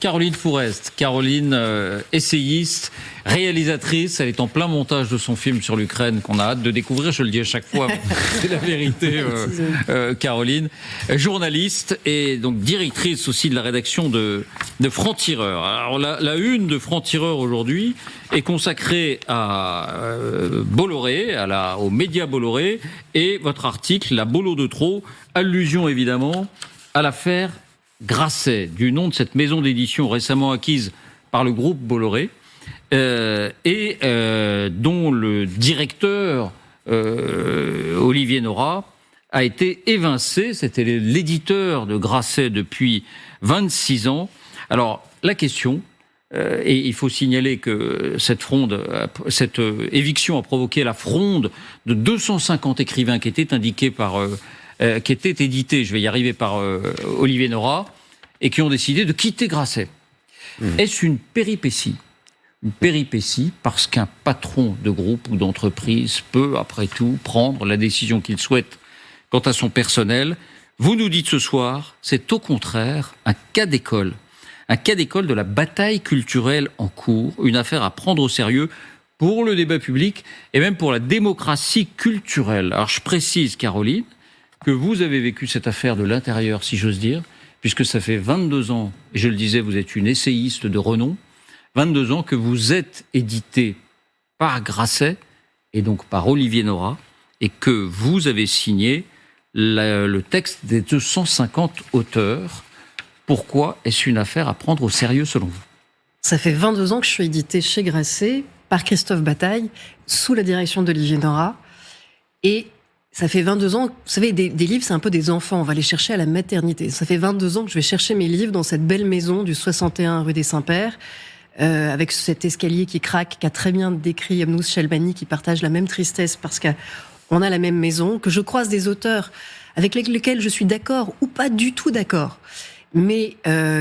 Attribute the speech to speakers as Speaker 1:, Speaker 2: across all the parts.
Speaker 1: Caroline Fourest, essayiste, réalisatrice, elle est en plein montage de son film sur l'Ukraine qu'on a hâte de découvrir, je le dis à chaque fois, c'est la vérité Caroline, journaliste et donc directrice aussi de la rédaction de Franc-Tireur. Alors la une de Franc-Tireur aujourd'hui est consacrée à Bolloré, aux médias Bolloré, et votre article, La Bolo de trop, allusion évidemment à l'affaire Grasset, du nom de cette maison d'édition récemment acquise par le groupe Bolloré, dont le directeur, Olivier Nora, a été évincé. C'était l'éditeur de Grasset depuis 26 ans. Alors, la question, et il faut signaler que cette éviction a provoqué la fronde de 250 écrivains qui étaient indiqués qui étaient édités, je vais y arriver, par Olivier Nora, et qui ont décidé de quitter Grasset. Est-ce une péripétie ? Une péripétie parce qu'un patron de groupe ou d'entreprise peut, après tout, prendre la décision qu'il souhaite quant à son personnel. Vous nous dites ce soir, c'est au contraire un cas d'école. Un cas d'école de la bataille culturelle en cours, une affaire à prendre au sérieux pour le débat public et même pour la démocratie culturelle. Alors je précise, Caroline, que vous avez vécu cette affaire de l'intérieur, si j'ose dire, puisque ça fait 22 ans, et je le disais, vous êtes une essayiste de renom, 22 ans que vous êtes édité par Grasset, et donc par Olivier Nora, et que vous avez signé le texte des 250 auteurs. Pourquoi est-ce une affaire à prendre au sérieux selon vous ?
Speaker 2: Ça fait 22 ans que je suis édité chez Grasset par Christophe Bataille, sous la direction d'Olivier Nora, et ça fait 22 ans, vous savez, des livres, c'est un peu des enfants, on va les chercher à la maternité. Ça fait 22 ans que je vais chercher mes livres dans cette belle maison du 61 rue des Saints-Pères, avec cet escalier qui craque, qu'a très bien décrit Yamnous Chelbani, qui partage la même tristesse parce qu'on a la même maison, que je croise des auteurs avec lesquels je suis d'accord ou pas du tout d'accord. Mais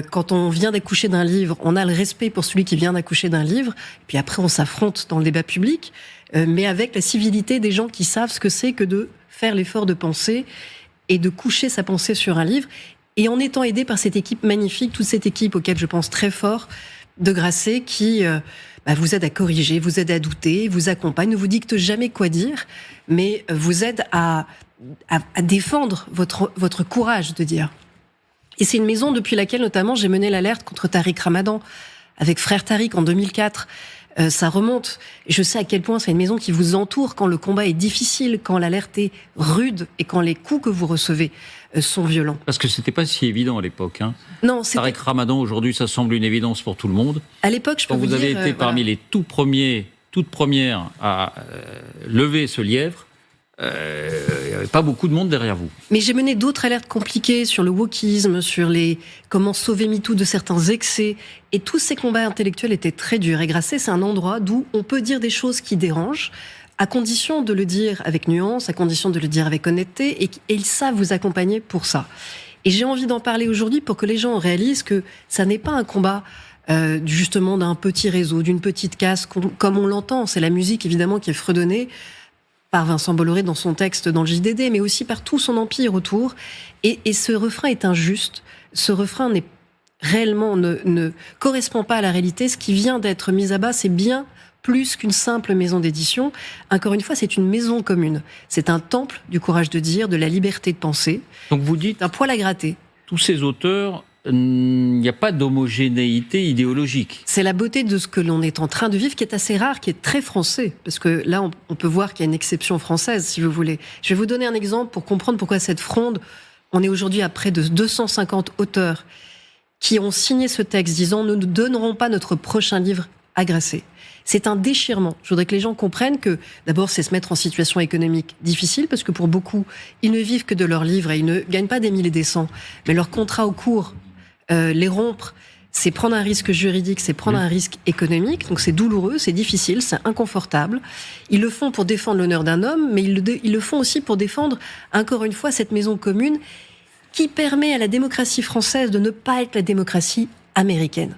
Speaker 2: quand on vient d'accoucher d'un livre, on a le respect pour celui qui vient d'accoucher d'un livre, et puis après on s'affronte dans le débat public, mais avec la civilité des gens qui savent ce que c'est que de faire l'effort de penser et de coucher sa pensée sur un livre, et en étant aidé par cette équipe magnifique, toute cette équipe auquel je pense très fort, de Grasset, qui vous aide à corriger, vous aide à douter, vous accompagne, ne vous dicte jamais quoi dire, mais vous aide à défendre votre courage de dire. Et c'est une maison depuis laquelle, notamment, j'ai mené l'alerte contre Tariq Ramadan, avec Frère Tariq en 2004. Ça remonte. Et je sais à quel point c'est une maison qui vous entoure quand le combat est difficile, quand l'alerte est rude et quand les coups que vous recevez sont violents.
Speaker 1: Parce que c'était pas si évident à l'époque.
Speaker 2: Non,
Speaker 1: Tariq Ramadan, aujourd'hui, ça semble une évidence pour tout le monde.
Speaker 2: À l'époque, je peux vous dire...
Speaker 1: Vous avez été parmi les toutes premières à lever ce lièvre. Il n'y avait pas beaucoup de monde derrière vous.
Speaker 2: Mais j'ai mené d'autres alertes compliquées sur le wokisme, sur comment sauver MeToo de certains excès. Et tous ces combats intellectuels étaient très durs. Et Grasset, c'est un endroit d'où on peut dire des choses qui dérangent, à condition de le dire avec nuance, à condition de le dire avec honnêteté, et ils savent vous accompagner pour ça. Et j'ai envie d'en parler aujourd'hui pour que les gens réalisent que ça n'est pas un combat justement d'un petit réseau, d'une petite caste, comme on l'entend. C'est la musique, évidemment, qui est fredonnée par Vincent Bolloré dans son texte dans le JDD, mais aussi par tout son empire autour. Et ce refrain est injuste. Ce refrain ne correspond pas à la réalité. Ce qui vient d'être mis à bas, c'est bien plus qu'une simple maison d'édition. Encore une fois, c'est une maison commune. C'est un temple du courage de dire, de la liberté de penser.
Speaker 1: Donc vous dites...
Speaker 2: Un poil à gratter.
Speaker 1: Tous ces auteurs... Il n'y a pas d'homogénéité idéologique.
Speaker 2: C'est la beauté de ce que l'on est en train de vivre qui est assez rare, qui est très français. Parce que là, on peut voir qu'il y a une exception française, si vous voulez. Je vais vous donner un exemple pour comprendre pourquoi cette fronde... On est aujourd'hui à près de 250 auteurs qui ont signé ce texte disant « Nous ne donnerons pas notre prochain livre à Grasset ». C'est un déchirement. Je voudrais que les gens comprennent que, d'abord, c'est se mettre en situation économique difficile, parce que pour beaucoup, ils ne vivent que de leurs livres et ils ne gagnent pas des mille et des cents. Mais leur contrat au cours... les rompre, c'est prendre un risque juridique, c'est prendre un risque économique, donc c'est douloureux, c'est difficile, c'est inconfortable. Ils le font pour défendre l'honneur d'un homme, mais ils le font aussi pour défendre, encore une fois, cette maison commune qui permet à la démocratie française de ne pas être la démocratie américaine.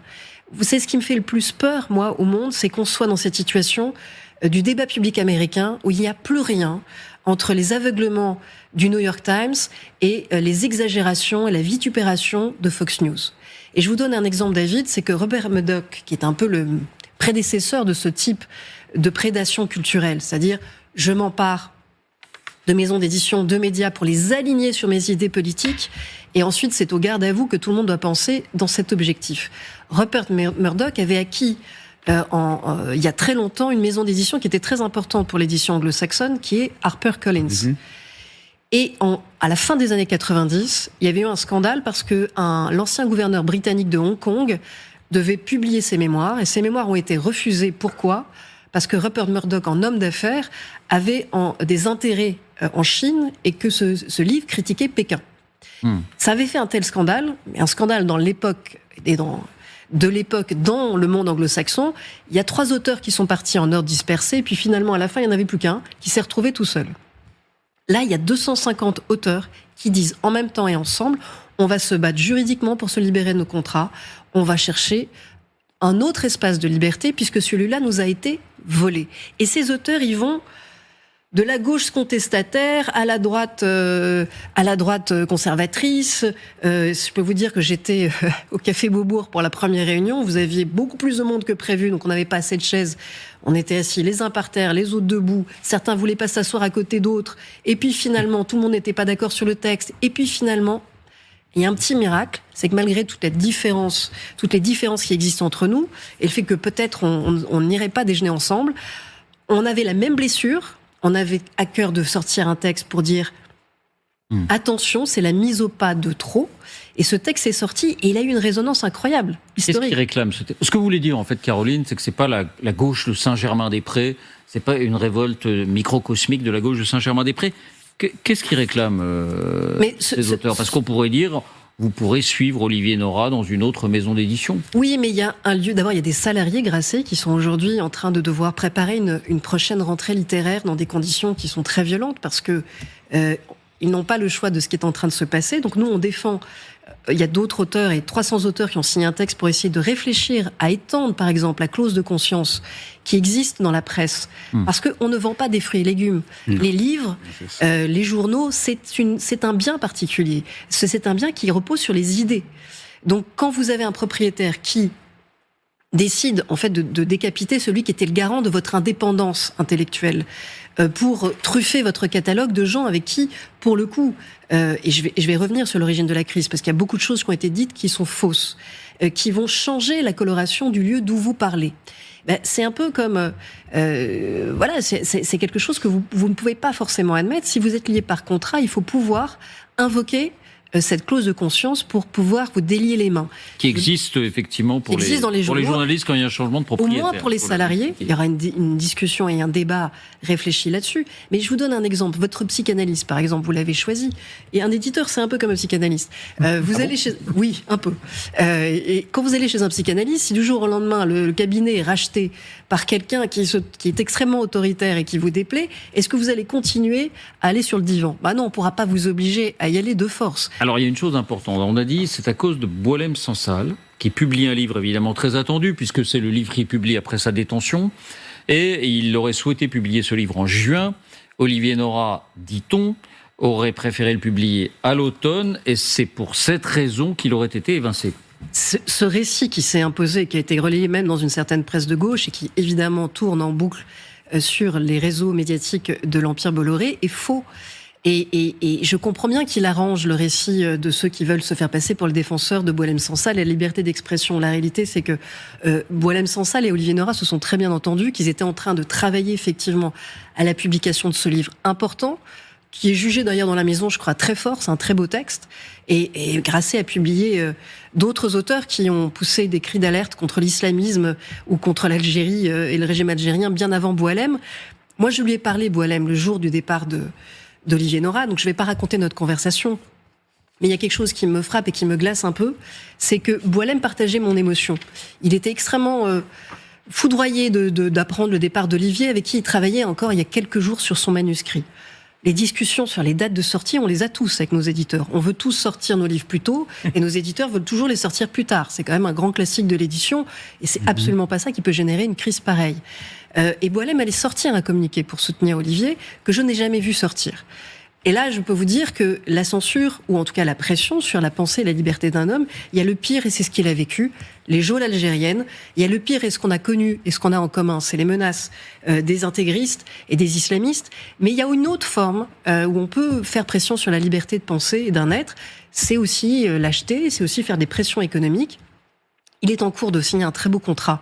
Speaker 2: Vous savez, ce qui me fait le plus peur, moi, au monde, c'est qu'on soit dans cette situation du débat public américain où il n'y a plus rien entre les aveuglements du New York Times et les exagérations et la vitupération de Fox News. Et je vous donne un exemple, David, c'est que Rupert Murdoch, qui est un peu le prédécesseur de ce type de prédation culturelle, c'est-à-dire je m'empare de maisons d'édition, de médias pour les aligner sur mes idées politiques, et ensuite c'est au garde à vous que tout le monde doit penser dans cet objectif. Rupert Murdoch avait acquis il y a très longtemps une maison d'édition qui était très importante pour l'édition anglo-saxonne, qui est HarperCollins. Et à la fin des années 90, il y avait eu un scandale parce que l'ancien gouverneur britannique de Hong Kong devait publier ses mémoires, et ses mémoires ont été refusées. Pourquoi ? Parce que Rupert Murdoch, en homme d'affaires, avait des intérêts en Chine, et que ce livre critiquait Pékin. Ça avait fait un tel scandale, mais un scandale dans l'époque, de l'époque dans le monde anglo-saxon. Il y a 3 auteurs qui sont partis en ordre dispersé, puis finalement, à la fin, il n'y en avait plus qu'un, qui s'est retrouvé tout seul. Là, il y a 250 auteurs qui disent en même temps et ensemble, on va se battre juridiquement pour se libérer de nos contrats, on va chercher un autre espace de liberté, puisque celui-là nous a été volé. Et ces auteurs, ils vont de la gauche contestataire à la droite conservatrice. Je peux vous dire que j'étais au Café Beaubourg pour la première réunion. Vous aviez beaucoup plus de monde que prévu, donc on n'avait pas assez de chaises. On était assis les uns par terre, les autres debout. Certains voulaient pas s'asseoir à côté d'autres. Et puis finalement, tout le monde n'était pas d'accord sur le texte. Et puis finalement, il y a un petit miracle, c'est que malgré toutes les différences qui existent entre nous, et le fait que peut-être on n'irait pas déjeuner ensemble, on avait la même blessure. On avait à cœur de sortir un texte pour dire attention, c'est la mise au pas de trop. Et ce texte est sorti et il a eu une résonance incroyable, historique.
Speaker 1: Qu'est-ce qui réclame ce texte ? Ce que vous voulez dire, en fait, Caroline, c'est que c'est pas la gauche de Saint-Germain-des-Prés, c'est pas une révolte microcosmique de la gauche de Saint-Germain-des-Prés. Qu'est-ce qui réclame ces auteurs ? Parce qu'on pourrait dire, vous pourrez suivre Olivier Nora dans une autre maison d'édition.
Speaker 2: Oui, mais il y a un lieu. D'abord, il y a des salariés Grasset qui sont aujourd'hui en train de devoir préparer une prochaine rentrée littéraire dans des conditions qui sont très violentes, parce que ils n'ont pas le choix de ce qui est en train de se passer. Donc nous, on défend. Il y a d'autres auteurs et 300 auteurs qui ont signé un texte pour essayer de réfléchir à étendre, par exemple, la clause de conscience qui existe dans la presse. Parce qu'on ne vend pas des fruits et légumes. Les livres, les journaux, c'est un bien particulier. C'est un bien qui repose sur les idées. Donc, quand vous avez un propriétaire qui décide, en fait, de décapiter celui qui était le garant de votre indépendance intellectuelle, pour truffer votre catalogue de gens avec qui, pour le coup, et je vais revenir sur l'origine de la crise, parce qu'il y a beaucoup de choses qui ont été dites qui sont fausses, qui vont changer la coloration du lieu d'où vous parlez. C'est un peu comme... voilà, c'est quelque chose que vous ne pouvez pas forcément admettre. Si vous êtes lié par contrat, il faut pouvoir invoquer cette clause de conscience pour pouvoir vous délier les mains.
Speaker 1: Qui existe effectivement pour les journalistes quand il y a un changement de propriétaire.
Speaker 2: Au moins pour les salariés, il y aura une discussion et un débat réfléchi là-dessus. Mais je vous donne un exemple. Votre psychanalyste, par exemple, vous l'avez choisi. Et un éditeur, c'est un peu comme un psychanalyste. Oui, un peu. Et quand vous allez chez un psychanalyste, si du jour au lendemain, le cabinet est racheté par quelqu'un qui est extrêmement autoritaire et qui vous déplaît, est-ce que vous allez continuer à aller sur le divan ? Non, on ne pourra pas vous obliger à y aller de force.
Speaker 1: Alors, il y a une chose importante. On a dit, c'est à cause de Boualem Sansal, qui publie un livre évidemment très attendu, puisque c'est le livre qu'il publie après sa détention. Et il aurait souhaité publier ce livre en juin. Olivier Nora, dit-on, aurait préféré le publier à l'automne. Et c'est pour cette raison qu'il aurait été évincé.
Speaker 2: Ce récit qui s'est imposé, qui a été relayé même dans une certaine presse de gauche et qui évidemment tourne en boucle sur les réseaux médiatiques de l'Empire Bolloré, est faux. Et je comprends bien qu'il arrange le récit de ceux qui veulent se faire passer pour le défenseur de Boualem Sansal et la liberté d'expression. La réalité, c'est que Boualem Sansal et Olivier Nora se sont très bien entendus, qu'ils étaient en train de travailler effectivement à la publication de ce livre important, qui est jugé d'ailleurs dans la maison, je crois, très fort. C'est un très beau texte. Et Grasset a publié d'autres auteurs qui ont poussé des cris d'alerte contre l'islamisme ou contre l'Algérie et le régime algérien bien avant Boualem. Moi, je lui ai parlé, Boualem, le jour du départ d'Olivier Nora, donc je ne vais pas raconter notre conversation. Mais il y a quelque chose qui me frappe et qui me glace un peu, c'est que Boualem partageait mon émotion. Il était extrêmement foudroyé d'apprendre le départ d'Olivier, avec qui il travaillait encore il y a quelques jours sur son manuscrit. Les discussions sur les dates de sortie, on les a tous avec nos éditeurs. On veut tous sortir nos livres plus tôt, et nos éditeurs veulent toujours les sortir plus tard. C'est quand même un grand classique de l'édition, et c'est absolument pas ça qui peut générer une crise pareille. Et Boualem allait sortir un communiqué pour soutenir Olivier, que je n'ai jamais vu sortir. Et là, je peux vous dire que la censure, ou en tout cas la pression sur la pensée et la liberté d'un homme, il y a le pire, et c'est ce qu'il a vécu, les geôles algériennes. Il y a le pire, et ce qu'on a connu, et ce qu'on a en commun, c'est les menaces des intégristes et des islamistes. Mais il y a une autre forme où on peut faire pression sur la liberté de pensée d'un être. C'est aussi l'acheter, c'est aussi faire des pressions économiques. Il est en cours de signer un très beau contrat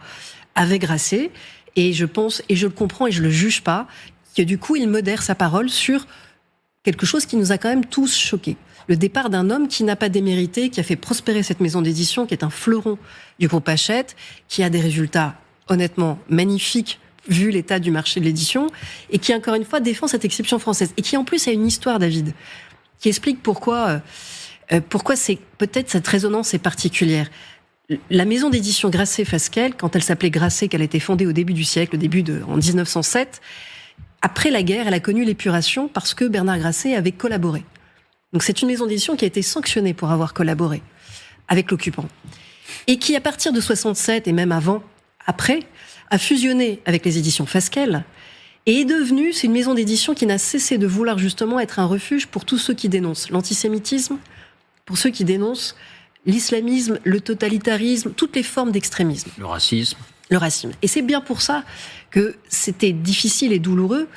Speaker 2: avec Grasset, et je pense, et je le comprends, et je le juge pas, que du coup, il modère sa parole sur quelque chose qui nous a quand même tous choqués. Le départ d'un homme qui n'a pas démérité, qui a fait prospérer cette maison d'édition, qui est un fleuron du groupe Hachette, qui a des résultats honnêtement magnifiques vu l'état du marché de l'édition, et qui encore une fois défend cette exception française. Et qui en plus a une histoire, David, qui explique pourquoi c'est peut-être cette résonance est particulière. La maison d'édition Grasset-Fasquelle, quand elle s'appelait Grasset, qu'elle a été fondée au début du siècle, en 1907, après la guerre, elle a connu l'épuration parce que Bernard Grasset avait collaboré. Donc c'est une maison d'édition qui a été sanctionnée pour avoir collaboré avec l'occupant. Et qui, à partir de 67 et même après, a fusionné avec les éditions Fasquelle et est devenue, c'est une maison d'édition qui n'a cessé de vouloir justement être un refuge pour tous ceux qui dénoncent l'antisémitisme, pour ceux qui dénoncent l'islamisme, le totalitarisme, toutes les formes d'extrémisme.
Speaker 1: Le racisme.
Speaker 2: Et c'est bien pour ça que c'était difficile et douloureux,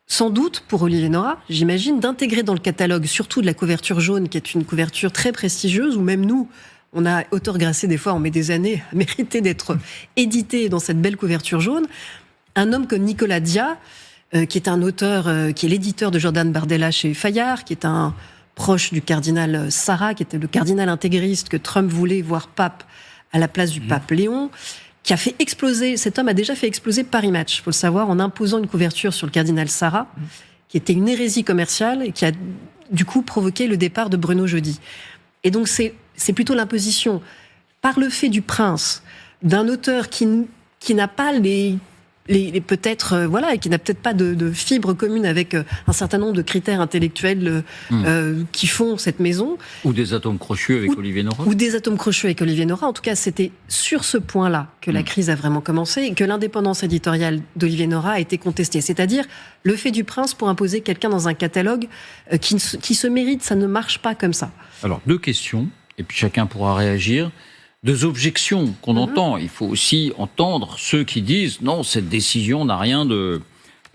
Speaker 2: sans doute pour Olivier Nora, j'imagine, d'intégrer dans le catalogue, surtout de la couverture jaune, qui est une couverture très prestigieuse, où même nous, on a, auteur Grasset, des fois, on met des années à mériter d'être édité dans cette belle couverture jaune, un homme comme Nicolas Dia, qui est un auteur, qui est l'éditeur de Jordan Bardella chez Fayard, qui est un proche du cardinal Sarah, qui était le cardinal intégriste que Trump voulait voir pape à la place du pape Léon, qui a fait exploser, cet homme a déjà fait exploser Paris Match, il faut le savoir, en imposant une couverture sur le cardinal Sarah, qui était une hérésie commerciale et qui a du coup provoqué le départ de Bruno Jeudi. Et donc c'est plutôt l'imposition, par le fait du prince, d'un auteur qui n'a pas peut-être voilà, et qui n'a peut-être pas de fibre commune avec un certain nombre de critères intellectuels qui font cette maison.
Speaker 1: Ou des atomes crochus avec Olivier Nora.
Speaker 2: Ou des atomes crochus avec Olivier Nora. En tout cas, c'était sur ce point-là que la crise a vraiment commencé et que l'indépendance éditoriale d'Olivier Nora a été contestée. C'est-à-dire le fait du prince pour imposer quelqu'un dans un catalogue qui se mérite, ça ne marche pas comme ça.
Speaker 1: Alors, 2 questions, et puis chacun pourra réagir. 2 objections qu'on entend. Il faut aussi entendre ceux qui disent non, cette décision n'a rien de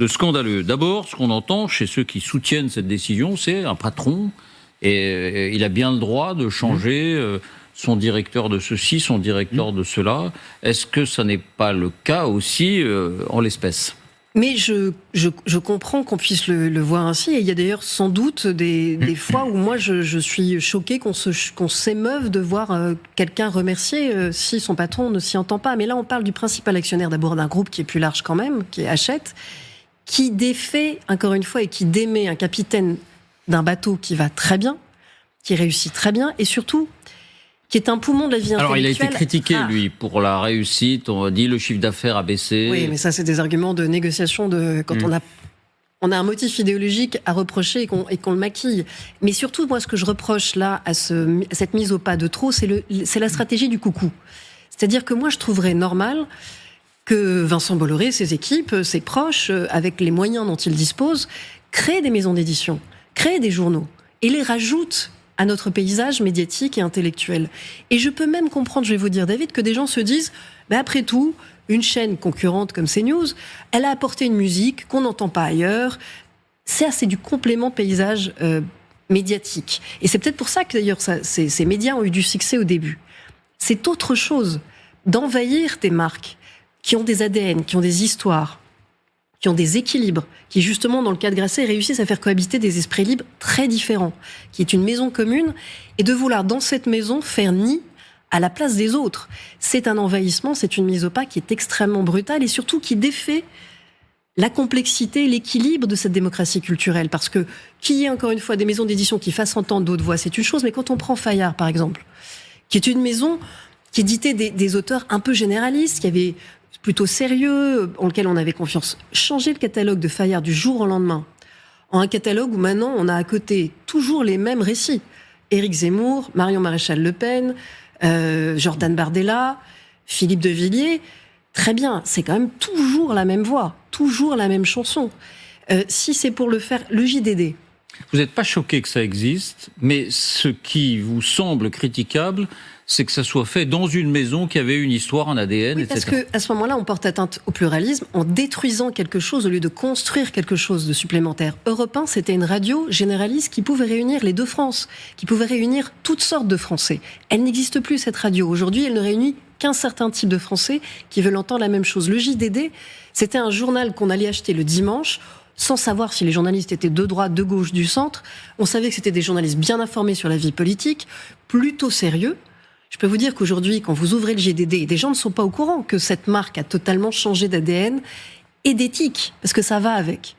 Speaker 1: scandaleux. D'abord, ce qu'on entend chez ceux qui soutiennent cette décision, c'est un patron et il a bien le droit de changer son directeur de ceci, son directeur de cela. Est-ce que ça n'est pas le cas aussi en l'espèce ?
Speaker 2: Mais je comprends qu'on puisse le voir ainsi, et il y a d'ailleurs sans doute des fois où moi je suis choquée qu'on s'émeuve de voir quelqu'un remercier si son patron ne s'y entend pas. Mais là on parle du principal actionnaire d'abord d'un groupe qui est plus large quand même, qui est Hachette, qui défait encore une fois et qui démet un capitaine d'un bateau qui va très bien, qui réussit très bien, et surtout qui est un poumon de la vie intellectuelle.
Speaker 1: Alors, il a été critiqué, lui, pour la réussite. On dit le chiffre d'affaires a baissé.
Speaker 2: Oui, mais ça, c'est des arguments de négociation quand on a un motif idéologique à reprocher et qu'on le maquille. Mais surtout, moi, ce que je reproche là à cette mise au pas de trop, c'est la stratégie du coucou. C'est-à-dire que moi, je trouverais normal que Vincent Bolloré, ses équipes, ses proches, avec les moyens dont ils disposent, créent des maisons d'édition, créent des journaux et les rajoutent à notre paysage médiatique et intellectuel. Et je peux même comprendre, je vais vous dire, David, que des gens se disent, après tout, une chaîne concurrente comme CNews, elle a apporté une musique qu'on n'entend pas ailleurs. C'est du complément paysage médiatique. Et c'est peut-être pour ça que d'ailleurs ces médias ont eu du succès au début. C'est autre chose d'envahir des marques qui ont des ADN, qui ont des histoires, qui ont des équilibres, qui justement, dans le cas de Grasset, réussissent à faire cohabiter des esprits libres très différents, qui est une maison commune, et de vouloir, dans cette maison, faire nid à la place des autres. C'est un envahissement, c'est une mise au pas qui est extrêmement brutale, et surtout qui défait la complexité, l'équilibre de cette démocratie culturelle. Parce que qu'il y ait encore une fois des maisons d'édition qui fassent entendre d'autres voix, c'est une chose, mais quand on prend Fayard, par exemple, qui est une maison qui éditait des auteurs un peu généralistes, qui avaient plutôt sérieux, en lequel on avait confiance. Changer le catalogue de Fayard du jour au lendemain en un catalogue où maintenant on a à côté toujours les mêmes récits. Éric Zemmour, Marion Maréchal Le Pen, Jordan Bardella, Philippe de Villiers. Très bien, c'est quand même toujours la même voix, toujours la même chanson. Si c'est pour le faire, le JDD.
Speaker 1: Vous n'êtes pas choqué que ça existe, mais ce qui vous semble critiquable, c'est que ça soit fait dans une maison qui avait une histoire, un ADN,
Speaker 2: oui,
Speaker 1: etc.
Speaker 2: Parce qu'à ce moment-là, on porte atteinte au pluralisme en détruisant quelque chose au lieu de construire quelque chose de supplémentaire. Europe 1, c'était une radio généraliste qui pouvait réunir les deux France, qui pouvait réunir toutes sortes de Français. Elle n'existe plus, cette radio. Aujourd'hui, elle ne réunit qu'un certain type de Français qui veulent entendre la même chose. Le JDD, c'était un journal qu'on allait acheter le dimanche, sans savoir si les journalistes étaient de droite, de gauche, du centre. On savait que c'était des journalistes bien informés sur la vie politique, plutôt sérieux. Je peux vous dire qu'aujourd'hui, quand vous ouvrez le JDD, des gens ne sont pas au courant que cette marque a totalement changé d'ADN et d'éthique, parce que ça va avec.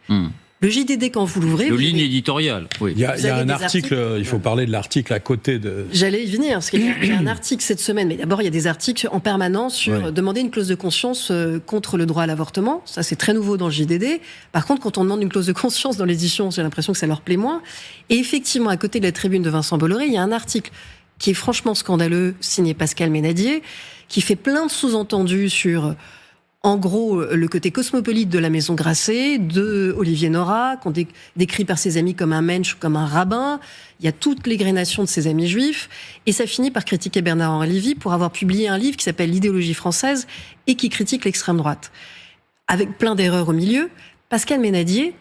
Speaker 2: Le JDD, quand vous l'ouvrez...
Speaker 1: Le ligne éditoriale, oui.
Speaker 3: Il y a un article, il faut parler de l'article à côté de...
Speaker 2: J'allais y venir, parce qu'il y a un article cette semaine, mais d'abord il y a des articles en permanence sur demander une clause de conscience contre le droit à l'avortement. Ça, c'est très nouveau dans le JDD. Par contre, quand on demande une clause de conscience dans l'édition, j'ai l'impression que ça leur plaît moins. Et effectivement, à côté de la tribune de Vincent Bolloré, il y a un article qui est franchement scandaleux, signé Pascal Ménadier, qui fait plein de sous-entendus sur... En gros, le côté cosmopolite de la Maison Grasset, de Olivier Nora, qu'on décrit par ses amis comme un mensch ou comme un rabbin. Il y a toute l'égrénation de ses amis juifs. Et ça finit par critiquer Bernard-Henri Lévy pour avoir publié un livre qui s'appelle L'idéologie française et qui critique l'extrême droite. Avec plein d'erreurs au milieu, Pascal Ménadier,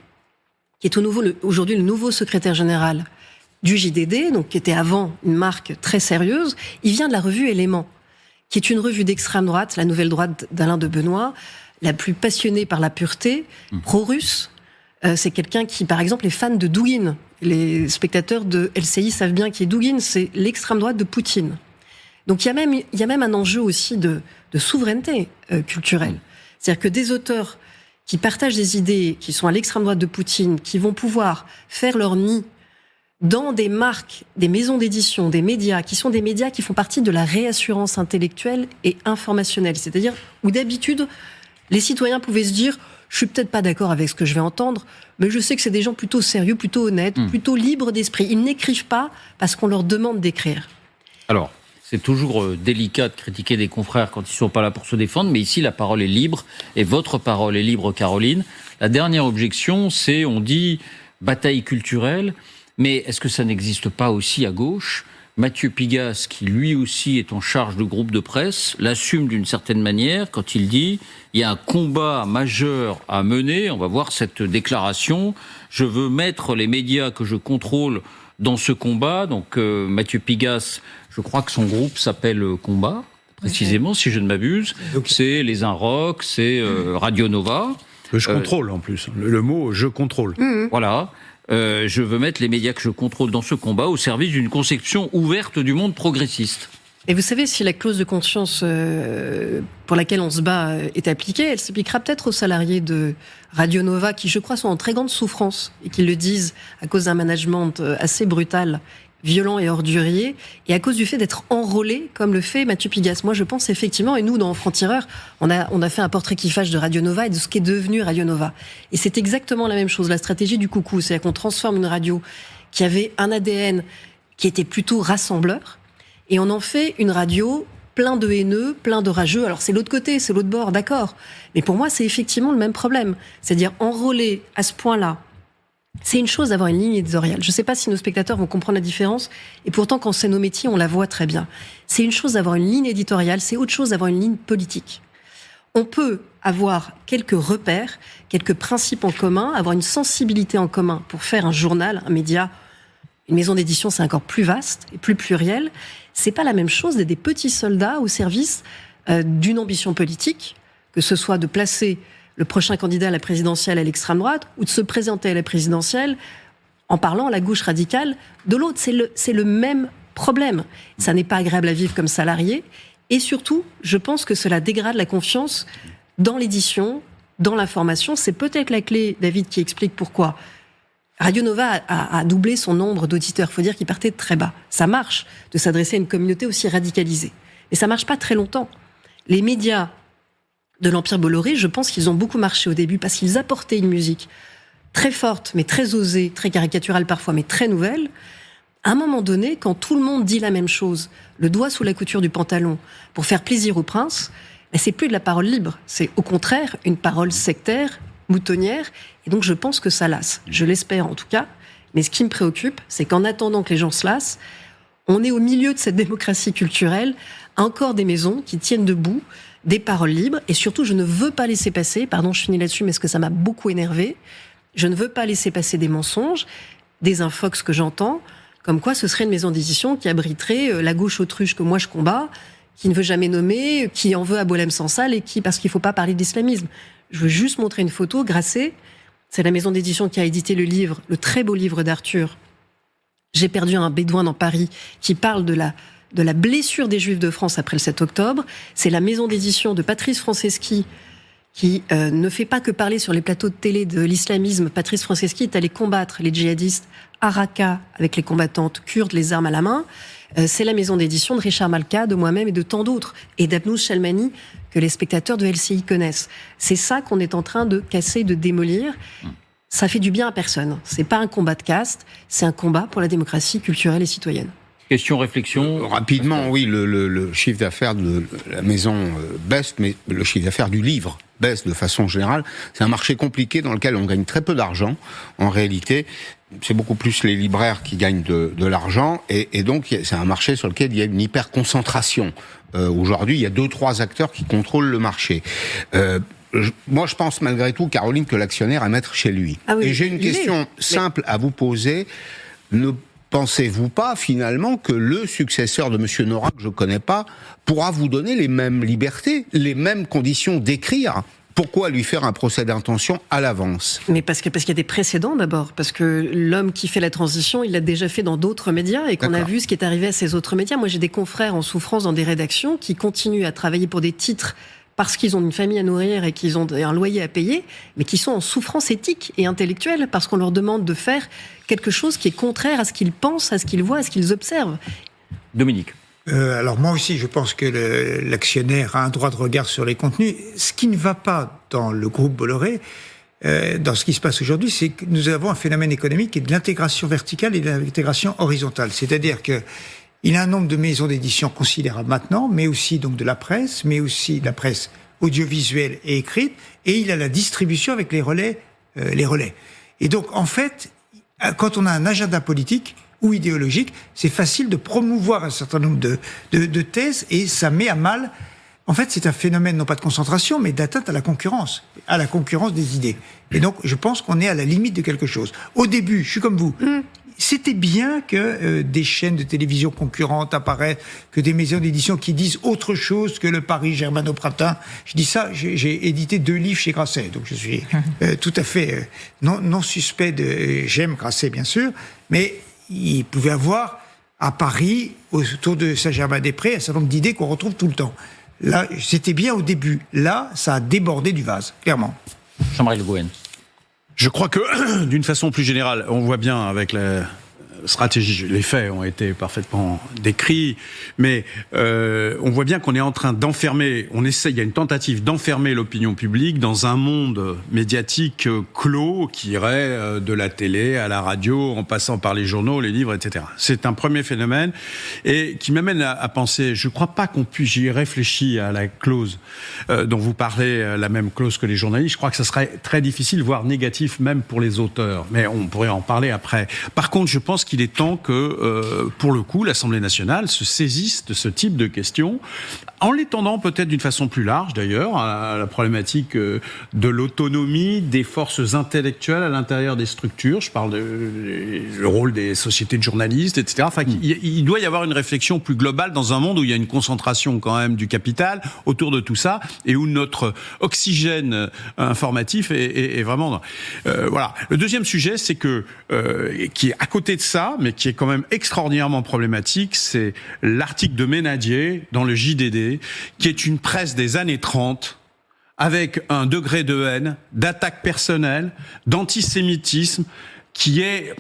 Speaker 2: qui est aujourd'hui le nouveau secrétaire général du JDD, donc qui était avant une marque très sérieuse, il vient de la revue Éléments, qui est une revue d'extrême droite, la nouvelle droite d'Alain de Benoît, la plus passionnée par la pureté, pro-russe. C'est quelqu'un qui, par exemple, est fan de Douguine. Les spectateurs de LCI savent bien qui est Douguine, c'est l'extrême droite de Poutine. Donc il y a même un enjeu aussi de souveraineté culturelle. C'est-à-dire que des auteurs qui partagent des idées, qui sont à l'extrême droite de Poutine, qui vont pouvoir faire leur nid dans des marques, des maisons d'édition, des médias, qui sont des médias qui font partie de la réassurance intellectuelle et informationnelle. C'est-à-dire où d'habitude, les citoyens pouvaient se dire « je suis peut-être pas d'accord avec ce que je vais entendre, mais je sais que c'est des gens plutôt sérieux, plutôt honnêtes, plutôt libres d'esprit. Ils n'écrivent pas parce qu'on leur demande d'écrire. »
Speaker 1: Alors, c'est toujours délicat de critiquer des confrères quand ils ne sont pas là pour se défendre, mais ici, la parole est libre, et votre parole est libre, Caroline. La dernière objection, c'est, on dit, bataille culturelle. Mais est-ce que ça n'existe pas aussi à gauche ? Mathieu Pigasse, qui lui aussi est en charge de groupe de presse, l'assume d'une certaine manière quand il dit « il y a un combat majeur à mener », on va voir cette déclaration, « je veux mettre les médias que je contrôle dans ce combat ». Donc Mathieu Pigasse, je crois que son groupe s'appelle Combat, précisément, si je ne m'abuse. C'est Les Inrocks, c'est Radio Nova.
Speaker 3: Je contrôle en plus, le mot « je contrôle ».
Speaker 1: Voilà. Je veux mettre les médias que je contrôle dans ce combat au service d'une conception ouverte du monde progressiste.
Speaker 2: Et vous savez, si la clause de conscience pour laquelle on se bat est appliquée, elle s'appliquera peut-être aux salariés de Radio Nova qui, je crois, sont en très grande souffrance et qui le disent à cause d'un management assez brutal, violent et ordurier, et à cause du fait d'être enrôlé, comme le fait Mathieu Pigasse. Moi, je pense effectivement, et nous, dans Franc-Tireur, on a fait un portrait kiffage de Radio Nova et de ce qu'est devenu Radio Nova. Et c'est exactement la même chose, la stratégie du coucou, c'est-à-dire qu'on transforme une radio qui avait un ADN qui était plutôt rassembleur, et on en fait une radio plein de haineux, plein de rageux. Alors c'est l'autre côté, c'est l'autre bord, d'accord. Mais pour moi, c'est effectivement le même problème. C'est-à-dire enrôler à ce point-là. C'est une chose d'avoir une ligne éditoriale. Je ne sais pas si nos spectateurs vont comprendre la différence. Et pourtant, quand c'est nos métiers, on la voit très bien. C'est une chose d'avoir une ligne éditoriale, c'est autre chose d'avoir une ligne politique. On peut avoir quelques repères, quelques principes en commun, avoir une sensibilité en commun pour faire un journal, un média. Une maison d'édition, c'est encore plus vaste et plus pluriel. C'est pas la même chose d'être des petits soldats au service d'une ambition politique, que ce soit de placer le prochain candidat à la présidentielle à l'extrême droite, ou de se présenter à la présidentielle en parlant à la gauche radicale de l'autre. C'est le même problème. Ça n'est pas agréable à vivre comme salarié. Et surtout, je pense que cela dégrade la confiance dans l'édition, dans l'information. C'est peut-être la clé, David, qui explique pourquoi Radio Nova a doublé son nombre d'auditeurs. Il faut dire qu'il partait de très bas. Ça marche de s'adresser à une communauté aussi radicalisée. Mais ça marche pas très longtemps. Les médias de l'Empire Bolloré, je pense qu'ils ont beaucoup marché au début parce qu'ils apportaient une musique très forte, mais très osée, très caricaturale parfois, mais très nouvelle. À un moment donné, quand tout le monde dit la même chose, le doigt sous la couture du pantalon, pour faire plaisir au prince, c'est plus de la parole libre. C'est au contraire une parole sectaire, moutonnière, et donc je pense que ça lasse. Je l'espère en tout cas. Mais ce qui me préoccupe, c'est qu'en attendant que les gens se lassent, on est au milieu de cette démocratie culturelle, encore des maisons qui tiennent debout, des paroles libres, et surtout, je ne veux pas laisser passer, pardon, je finis là-dessus, mais parce que ça m'a beaucoup énervé, je ne veux pas laisser passer des mensonges, des infox que j'entends, comme quoi ce serait une maison d'édition qui abriterait la gauche autruche que moi je combats, qui ne veut jamais nommer, qui en veut à Boualem Sansal et qui, parce qu'il ne faut pas parler d'islamisme. Je veux juste montrer une photo. Grasset, c'est la maison d'édition qui a édité le livre, le très beau livre d'Arthur, J'ai perdu un bédouin dans Paris, qui parle de la blessure des Juifs de France après le 7 octobre. C'est la maison d'édition de Patrice Franceschi, qui ne fait pas que parler sur les plateaux de télé de l'islamisme. Patrice Franceschi est allé combattre les djihadistes à Raqqa avec les combattantes kurdes, les armes à la main. C'est la maison d'édition de Richard Malka, de moi-même et de tant d'autres, et d'Abnous Chalmani, que les spectateurs de LCI connaissent. C'est ça qu'on est en train de casser, de démolir. Ça fait du bien à personne. C'est pas un combat de caste, c'est un combat pour la démocratie culturelle et citoyenne.
Speaker 1: Question, réflexion.
Speaker 4: Rapidement, oui, le chiffre d'affaires de la maison baisse, mais le chiffre d'affaires du livre baisse de façon générale. C'est un marché compliqué dans lequel on gagne très peu d'argent. En réalité, c'est beaucoup plus les libraires qui gagnent de l'argent, et donc c'est un marché sur lequel il y a une hyper-concentration. Aujourd'hui, il y a 2-3 acteurs qui contrôlent le marché. Moi, je pense malgré tout, Caroline, que l'actionnaire à mettre chez lui.
Speaker 2: Ah oui,
Speaker 4: et j'ai une question simple à vous poser. Ne pensez-vous pas, finalement, que le successeur de M. Nora, que je ne connais pas, pourra vous donner les mêmes libertés, les mêmes conditions d'écrire ? Pourquoi lui faire un procès d'intention à l'avance ?
Speaker 2: Mais parce qu'il y a des précédents d'abord, parce que l'homme qui fait la transition, il l'a déjà fait dans d'autres médias et qu'on a vu ce qui est arrivé à ces autres médias. Moi, j'ai des confrères en souffrance dans des rédactions qui continuent à travailler pour des titres parce qu'ils ont une famille à nourrir et qu'ils ont un loyer à payer, mais qui sont en souffrance éthique et intellectuelle parce qu'on leur demande de faire quelque chose qui est contraire à ce qu'ils pensent, à ce qu'ils voient, à ce qu'ils observent.
Speaker 1: Dominique.
Speaker 5: Alors moi aussi, je pense que l'actionnaire a un droit de regard sur les contenus. Ce qui ne va pas dans le groupe Bolloré, dans ce qui se passe aujourd'hui, c'est que nous avons un phénomène économique qui est de l'intégration verticale et de l'intégration horizontale. C'est-à-dire que il a un nombre de maisons d'édition considérable maintenant, mais aussi donc de la presse, mais aussi de la presse audiovisuelle et écrite, et il a la distribution avec les relais. Et donc, en fait, quand on a un agenda politique ou idéologique, c'est facile de promouvoir un certain nombre de thèses, et ça met à mal. En fait, c'est un phénomène non pas de concentration, mais d'atteinte à la concurrence des idées. Et donc, je pense qu'on est à la limite de quelque chose. Au début, je suis comme vous. C'était bien que des chaînes de télévision concurrentes apparaissent, que des maisons d'édition qui disent autre chose que le Paris Germano-Pratin. Je dis ça, j'ai édité 2 livres chez Grasset, donc je suis tout à fait non suspect de... J'aime Grasset, bien sûr, mais il pouvait avoir à Paris, autour de Saint-Germain-des-Prés, un certain nombre d'idées qu'on retrouve tout le temps. Là, c'était bien au début. Là, ça a débordé du vase, clairement.
Speaker 1: Jean-Marie Le Guen.
Speaker 3: Je crois que, d'une façon plus générale, on voit bien avec la stratégie, les faits ont été parfaitement décrits, mais on voit bien qu'on est en train d'enfermer, il y a une tentative d'enfermer l'opinion publique dans un monde médiatique clos qui irait de la télé à la radio, en passant par les journaux, les livres, etc. C'est un premier phénomène et qui m'amène à penser, je ne crois pas qu'on puisse, j'y ai réfléchi à la clause dont vous parlez, la même clause que les journalistes, je crois que ça serait très difficile, voire négatif même pour les auteurs, mais on pourrait en parler après. Par contre, je pense qu'il est temps que, pour le coup, l'Assemblée nationale se saisisse de ce type de questions, en l'étendant peut-être d'une façon plus large, d'ailleurs, à la problématique de l'autonomie des forces intellectuelles à l'intérieur des structures. Je parle du rôle des sociétés de journalistes, etc. Enfin, il doit y avoir une réflexion plus globale dans un monde où il y a une concentration quand même du capital autour de tout ça et où notre oxygène informatif est vraiment... voilà. Le deuxième sujet, c'est que, qui est à côté de ça, mais qui est quand même extraordinairement problématique, c'est l'article de Ménadier dans le JDD, qui est une presse des années 30, avec un degré de haine, d'attaque personnelle, d'antisémitisme, qui est...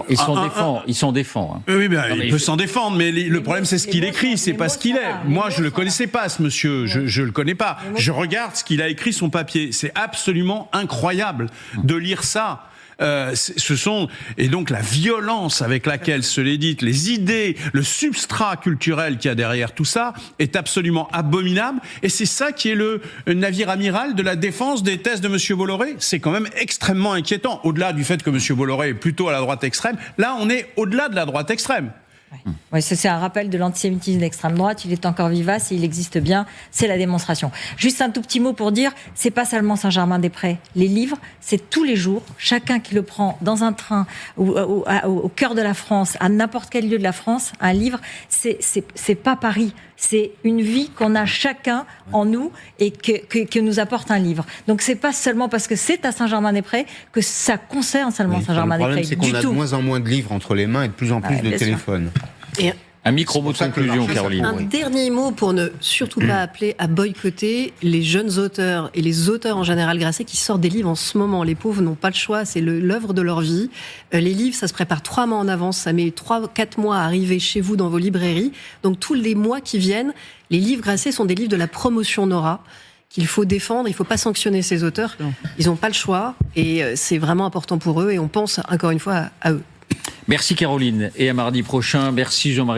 Speaker 1: Il s'en défend. Hein.
Speaker 3: Oui, il peut s'en défendre, mais le problème, c'est ce qu'il écrit, c'est pas ce qu'il est. Moi, je le connaissais pas, ce monsieur, je le connais pas. Je regarde ce qu'il a écrit, son papier. C'est absolument incroyable de lire ça. Et donc la violence avec laquelle se l'édite, les idées, le substrat culturel qu'il y a derrière tout ça est absolument abominable. Et c'est ça qui est le navire amiral de la défense des thèses de M. Bolloré. C'est quand même extrêmement inquiétant. Au-delà du fait que M. Bolloré est plutôt à la droite extrême, là on est au-delà de la droite extrême.
Speaker 6: Oui, c'est un rappel de l'antisémitisme d'extrême droite. Il est encore vivace et il existe bien. C'est la démonstration. Juste un tout petit mot pour dire, c'est pas seulement Saint-Germain-des-Prés. Les livres, c'est tous les jours. Chacun qui le prend dans un train au cœur de la France, à n'importe quel lieu de la France, un livre, c'est pas Paris. C'est une vie qu'on a chacun en nous et que nous apporte un livre. Donc c'est pas seulement parce que c'est à Saint-Germain-des-Prés que ça concerne seulement Saint-Germain-des-Prés.
Speaker 4: Le problème, c'est qu'on a de moins en moins de livres entre les mains et de plus en plus de téléphones.
Speaker 2: Et
Speaker 1: Un micro-mot de conclusion, Caroline.
Speaker 2: un dernier mot pour ne surtout pas appeler à boycotter les jeunes auteurs et les auteurs en général Grasset qui sortent des livres en ce moment. Les pauvres n'ont pas le choix, c'est l'œuvre de leur vie. Les livres, ça se prépare 3 mois en avance, ça met 3-4 mois à arriver chez vous dans vos librairies. Donc tous les mois qui viennent, les livres Grasset sont des livres de la promotion Nora qu'il faut défendre, il ne faut pas sanctionner ces auteurs. Ils n'ont pas le choix et c'est vraiment important pour eux et on pense encore une fois à eux.
Speaker 1: Merci Caroline et à mardi prochain. Merci Jean-Marie.